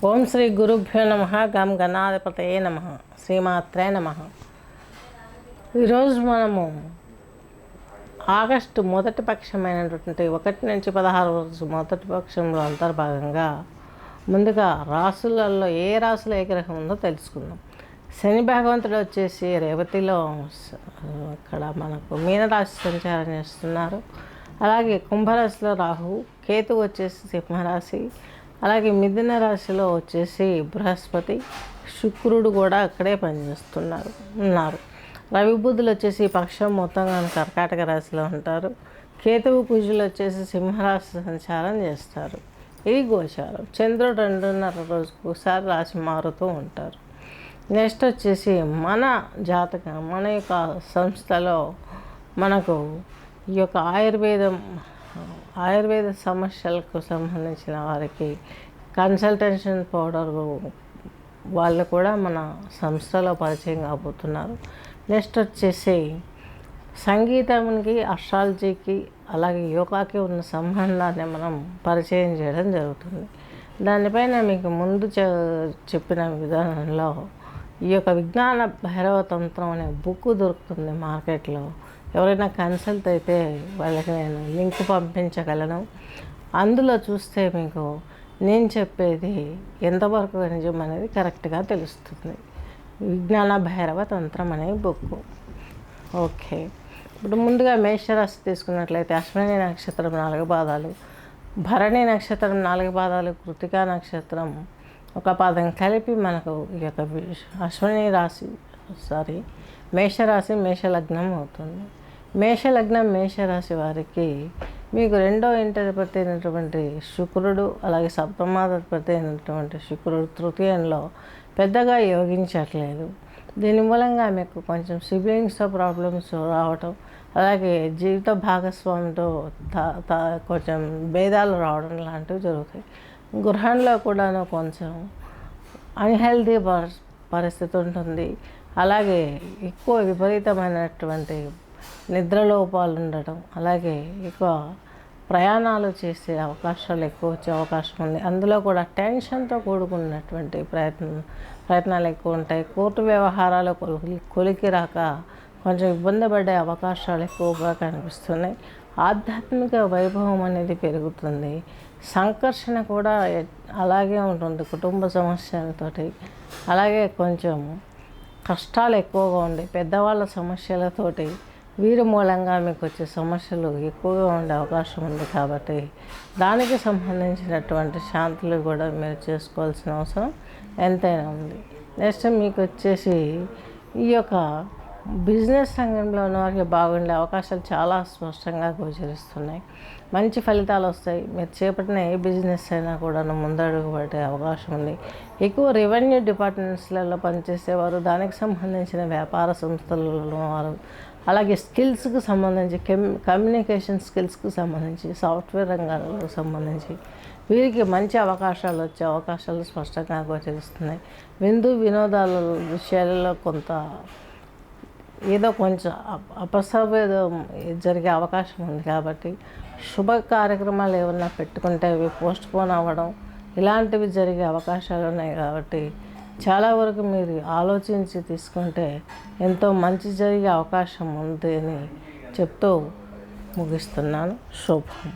ఓం శ్రీ గురుభ్యో నమ. గం గణాధిపతయే నమ. శ్రీమాత్రే నమ. ఈరోజు మనము ఆగస్టు మొదటి పక్షమైనటువంటి 1 నుంచి 16 రోజు మొదటి పక్షంలో అంతర్భాగంగా ముందుగా రాసులలో ఏ రాసులో ఏ గ్రహం ఉందో తెలుసుకుందాం. శని భగవంతుడు వచ్చేసి రేవతిలో ఇక్కడ మనకు మీనరాశి సంచారం చేస్తున్నారు. అలాగే కుంభరాశిలో రాహు, కేతు వచ్చేసి సింహరాశి, అలాగే మిథున రాశిలో వచ్చేసి బృహస్పతి, శుక్రుడు కూడా అక్కడే ఉన్నారు. రవి బుధులు వచ్చేసి పక్షం మొత్తంగా కర్కాటక రాశిలో ఉంటారు. కేతువు కుజులు వచ్చేసి సింహరాశి సంచారం చేస్తారు. ఇది గోచారం. చంద్రుడు 2.5 రోజుకు ఒకసారి రాశి మారుతూ ఉంటారు. నెక్స్ట్ వచ్చేసి మన జాతకం, మన యొక్క సంస్థలో మనకు ఈ యొక్క ఆయుర్వేద సమస్యలకు సంబంధించిన వారికి కన్సల్టేషన్ పౌడర్ వాళ్ళు కూడా మన సంస్థలో పరిచయం కాబోతున్నారు. నెక్స్ట్ వచ్చేసి సంగీతానికి, అస్ట్రాలజీకి, అలాగే యోగాకి ఉన్న సంబంధాన్ని మనం పరిచయం చేయడం జరుగుతుంది. దానిపైన మీకు ముందు చెప్పిన విధానంలో ఈ యొక్క విజ్ఞాన భైరవ తంత్రం అనే బుక్ దొరుకుతుంది మార్కెట్లో. ఎవరైనా కన్సల్ట్ అయితే వాళ్ళకి నేను లింక్ పంపించగలను. అందులో చూస్తే మీకు నేను చెప్పేది ఎంతవరకు నిజం అనేది కరెక్ట్గా తెలుస్తుంది. విజ్ఞాన భైరవ తంత్రం అనే బుక్. ఓకే, ఇప్పుడు ముందుగా మేషరాశి తీసుకున్నట్లయితే అశ్విని నక్షత్రం 4 పాదాలు, భరణి నక్షత్రం 4 పాదాలు, కృతికా నక్షత్రం 1 పాదం కలిపి మనకు ఈ యొక్క అశ్విని రాశి మేషరాశి మేషలగ్నం అవుతుంది. మేషలగ్నం మేషరాశి వారికి మీకు 2వ ఇంటాధిపతి అయినటువంటి శుక్రుడు, అలాగే సప్తమాధిపతి అయినటువంటి శుక్రుడు తృతీయంలో పెద్దగా యోగించట్లేదు. దీని మూలంగా మీకు కొంచెం సిబ్లింగ్స్తో ప్రాబ్లమ్స్ రావటం, అలాగే జీవిత భాగస్వామితో కొంచెం భేదాలు రావడం లాంటివి జరుగుతాయి. గృహంలో కూడాను కొంచెం అన్హెల్దీ పరిస్థితి ఉంటుంది. అలాగే ఎక్కువ విపరీతమైనటువంటి నిద్రలోపాలు ఉండటం, అలాగే ఎక్కువ ప్రయాణాలు చేసే అవకాశాలు ఎక్కువ వచ్చే అవకాశం ఉంది. అందులో కూడా టెన్షన్తో కూడుకున్నటువంటి ప్రయత్నాలు ఎక్కువ ఉంటాయి. కోర్టు వ్యవహారాలు కొలికి రాక కొంచెం ఇబ్బంది పడే అవకాశాలు ఎక్కువగా కనిపిస్తున్నాయి. ఆధ్యాత్మిక వైభవం అనేది పెరుగుతుంది. సంకర్షణ కూడా అలాగే ఉంటుంది. కుటుంబ సమస్యలతోటి, అలాగే కొంచెం కష్టాలు ఎక్కువగా ఉండి పెద్దవాళ్ళ సమస్యలతోటి వీరి మూలంగా మీకు వచ్చే సమస్యలు ఎక్కువగా ఉండే అవకాశం ఉంది. కాబట్టి దానికి సంబంధించినటువంటి శాంతులు కూడా మీరు చేసుకోవాల్సిన అవసరం ఎంతైనా ఉంది. నెక్స్ట్ మీకు వచ్చేసి ఈ యొక్క బిజినెస్ రంగంలో ఉన్న వారికి బాగుండే అవకాశాలు చాలా స్పష్టంగా గోచరిస్తున్నాయి. మంచి ఫలితాలు వస్తాయి. మీరు చేపట్టిన ఏ బిజినెస్ అయినా కూడా ముందడుగు పడే అవకాశం ఉంది. ఎక్కువ రెవెన్యూ డిపార్ట్మెంట్స్లలో పనిచేసేవారు, దానికి సంబంధించిన వ్యాపార సంస్థలలో వారు, అలాగే స్కిల్స్కి సంబంధించి కమ్యూనికేషన్ స్కిల్స్కి సంబంధించి, సాఫ్ట్వేర్ రంగాలకు సంబంధించి వీరికి మంచి అవకాశాలు వచ్చే అవకాశాలు స్పష్టంగా గోచరిస్తున్నాయి. వినోదాల విషయాలలో కొంత ఏదో కొంచెం అపసవ్యం జరిగే అవకాశం ఉంది. కాబట్టి శుభ కార్యక్రమాలు ఏమన్నా పెట్టుకుంటే అవి పోస్ట్పోన్ అవ్వడం ఇలాంటివి జరిగే అవకాశాలు ఉన్నాయి. కాబట్టి చాలా వరకు మీరు ఆలోచించి తీసుకుంటే ఎంతో మంచి జరిగే అవకాశం ఉంది అని చెప్తూ ముగిస్తున్నాను. శుభం.